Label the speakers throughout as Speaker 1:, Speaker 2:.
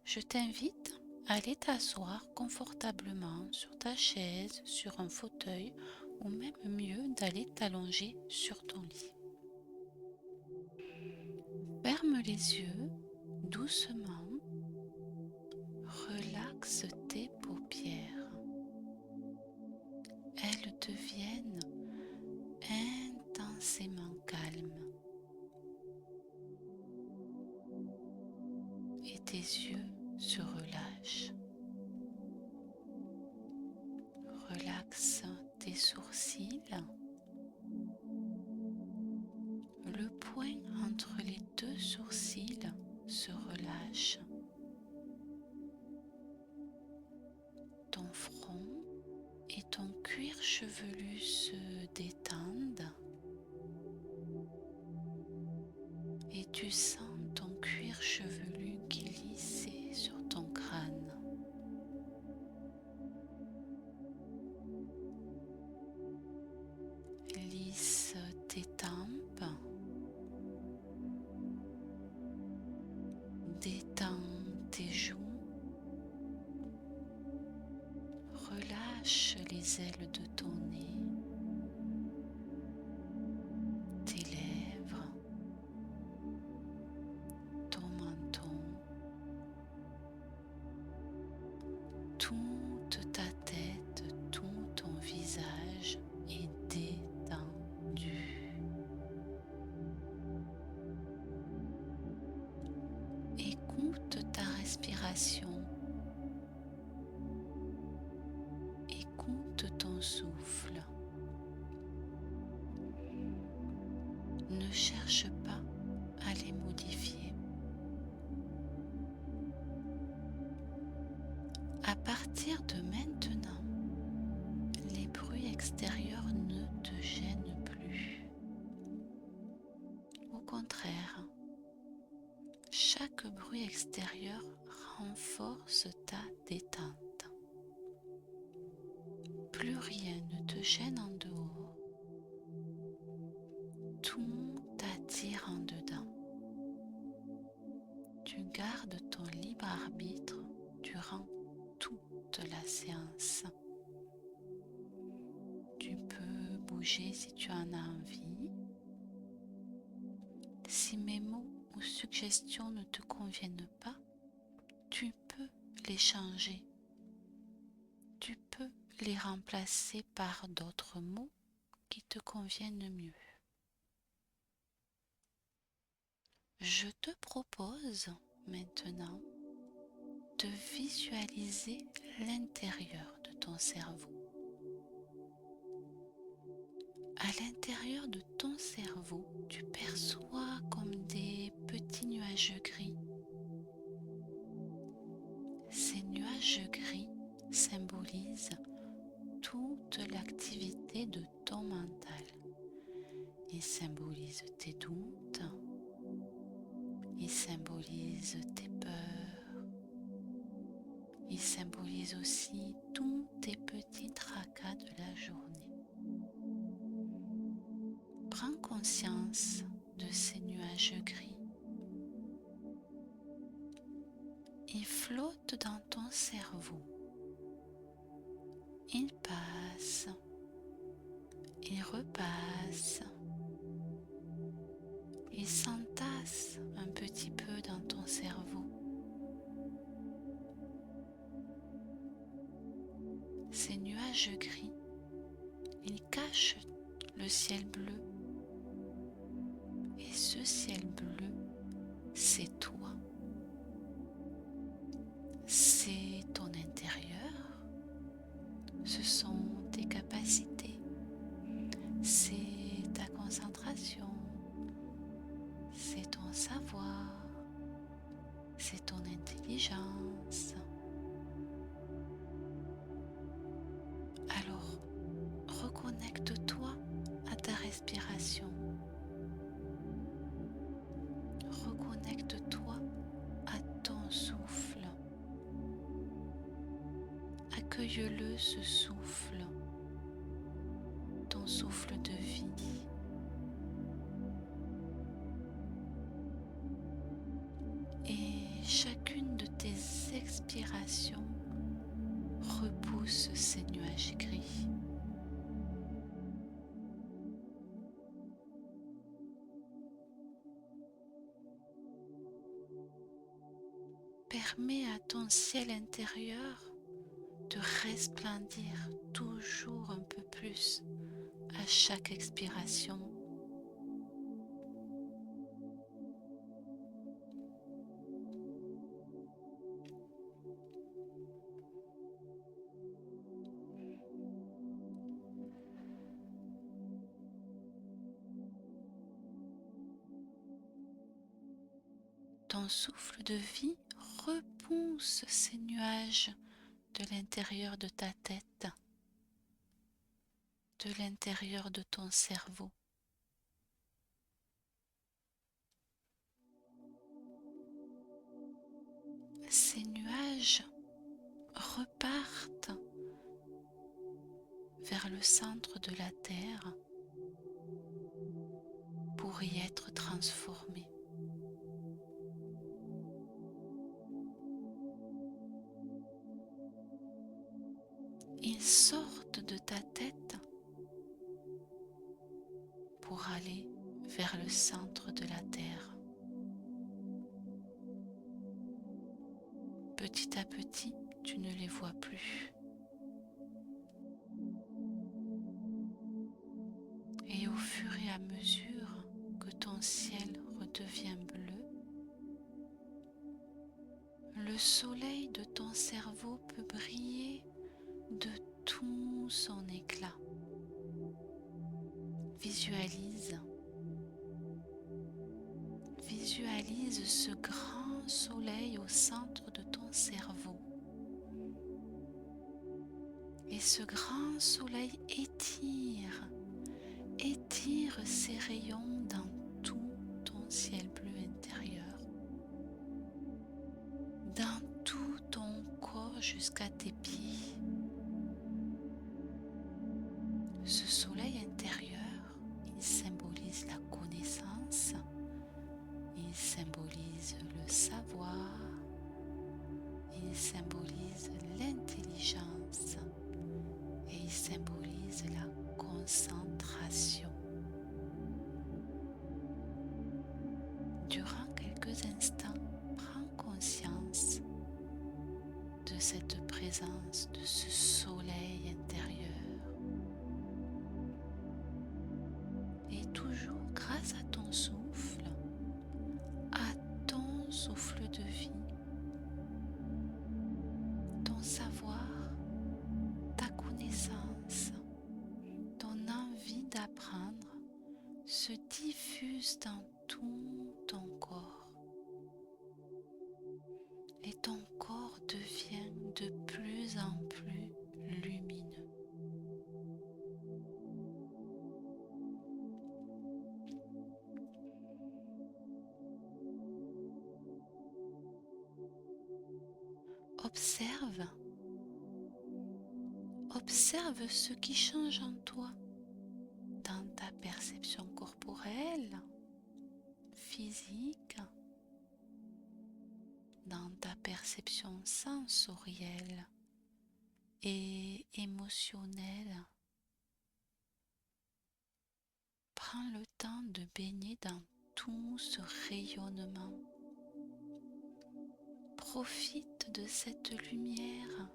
Speaker 1: Je t'invite à aller t'asseoir confortablement sur ta chaise, sur un fauteuil ou même mieux d'aller t'allonger sur ton lit. Ferme les yeux doucement, relaxe tes paupières. Elles deviennent intensément calmes et tes yeux se relâchent. Relaxe tes sourcils, le point entre les deux sourcils se relâche. Ton front et ton cuir chevelu se détendent et tu sens ton cuir chevelu glisser sur ton crâne. Lisse tes tempes, détends tes joues, relâche les ailes de ton nez, tes lèvres, ton menton, toute ta tête, tout ton visage est détendu. Écoute ta respiration, écoute ton souffle. Ne cherche pas à les modifier. À partir de maintenant, les bruits extérieurs ne te gênent plus. Au contraire, chaque bruit extérieur renforce ta détente. Plus rien ne te gêne en dehors. Tout t'attire en dedans. Tu gardes ton libre arbitre durant toute la séance. Tu peux bouger si tu en as envie. Si mes mots ou suggestions ne te conviennent pas, tu peux les changer. Tu peux les remplacer par d'autres mots qui te conviennent mieux. Je te propose maintenant de visualiser l'intérieur de ton cerveau. À l'intérieur de ton cerveau, tu perçois comme des petits nuages gris. Ces nuages gris symbolisent toute l'activité de ton mental. Ils symbolisent tes doutes, ils symbolisent tes peurs, ils symbolisent aussi tous tes petits tracas de la journée. Prends conscience de ces nuages gris. Ils flottent dans ton cerveau. Ils passent, ils repassent, ils s'entassent un petit peu dans ton cerveau. Ces nuages gris, ils cachent le ciel bleu. Et ce ciel bleu, c'est toi. C'est ton intérieur. Ce sont tes capacités. C'est ta concentration. C'est ton savoir. C'est ton intelligence. Alors, reconnecte-toi à ta respiration. Reconnecte-toi à ton souffle. Accueille-le, ce souffle, ton souffle de vie. Et chacune de tes Permets à ton ciel intérieur de resplendir toujours un peu plus à chaque expiration. Ton souffle de vie repousse ces nuages de l'intérieur de ta tête, de l'intérieur de ton cerveau. Ces nuages repartent vers le centre de la Terre pour y être transformés. Ils sortent de ta tête pour aller vers le centre de la Terre. Petit à petit, tu ne les vois plus. Et au fur et à mesure que ton ciel redevient bleu, le soleil de ton cerveau peut briller de tout son éclat. Visualise ce grand soleil au centre de ton cerveau. Et ce grand soleil étire ses rayons dans tout ton ciel bleu intérieur, dans tout ton corps jusqu'à tes pieds. Ce soleil intérieur, il symbolise la connaissance, il symbolise le savoir, il symbolise l'intelligence et il symbolise la concentration. Durant quelques instants, prends conscience de cette présence, de ce soleil intérieur. Et toujours grâce à ton souffle de vie, ton savoir, ta connaissance, ton envie d'apprendre se diffuse dans tout ton corps. Et ton corps devient de plus en plus lumineux. Observe ce qui change en toi, dans ta perception corporelle, physique, dans ta perception sensorielle et émotionnelle. Prends le temps de baigner dans tout ce rayonnement. Profite de cette lumière.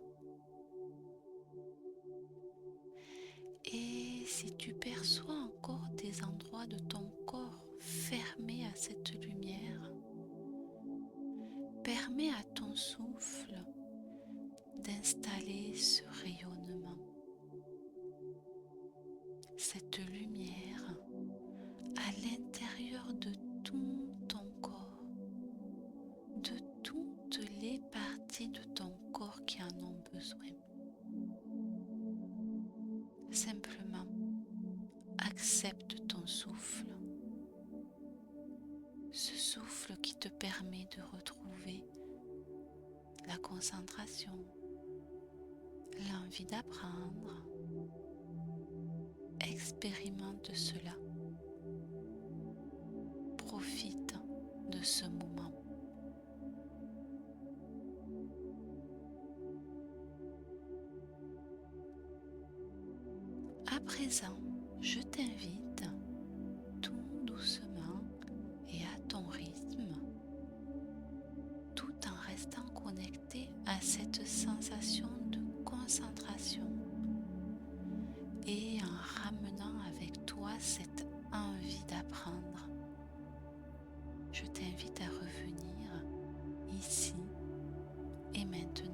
Speaker 1: Et si tu perçois encore des endroits de ton corps fermés à cette lumière, permets à ton souffle d'installer ce rayonnement, cette lumière à l'intérieur de tout ton corps, de toutes les parties de ton corps qui en ont besoin. Simplement, accepte ton souffle, ce souffle qui te permet de retrouver la concentration, l'envie d'apprendre. Expérimente cela. Profite de ce moment. À présent, je t'invite tout doucement et à ton rythme, tout en restant connecté à cette sensation de concentration et en ramenant avec toi cette envie d'apprendre. Je t'invite à revenir ici et maintenant.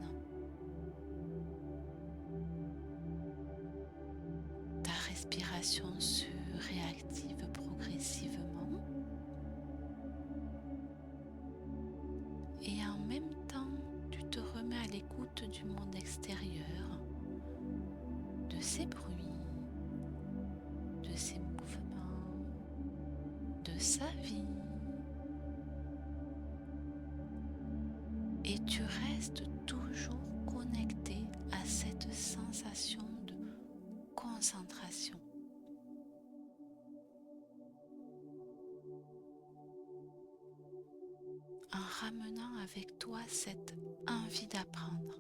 Speaker 1: Ta respiration se réactive progressivement et en même temps, tu te remets à l'écoute du monde extérieur, de ses bruits, de ses mouvements, de sa vie. Et tu restes toujours connecté à cette sensation de concentration. En ramenant avec toi cette envie d'apprendre.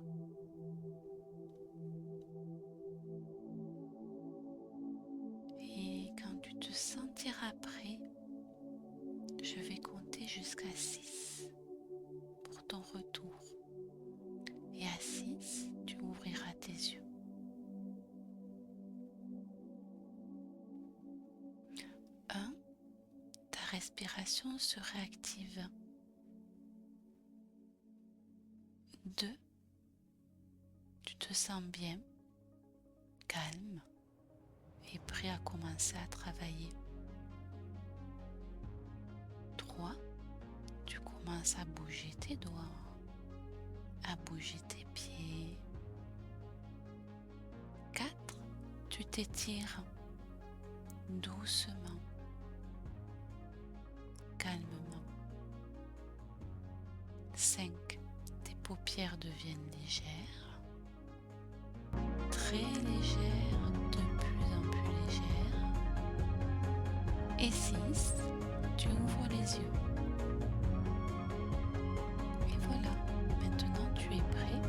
Speaker 1: Et quand tu te sentiras prêt, je vais compter jusqu'à 6 pour ton retour. Et à 6, tu ouvriras tes yeux. 1, ta respiration se réactive. 2, tu te sens bien, calme et prêt à commencer à travailler. 3, tu commences à bouger tes doigts, à bouger tes pieds. 4, tu t'étires doucement, calmement. 5, tes paupières deviennent légères, très légères, de plus en plus légères. Et 6, tu ouvres les yeux. Et voilà, maintenant tu es prêt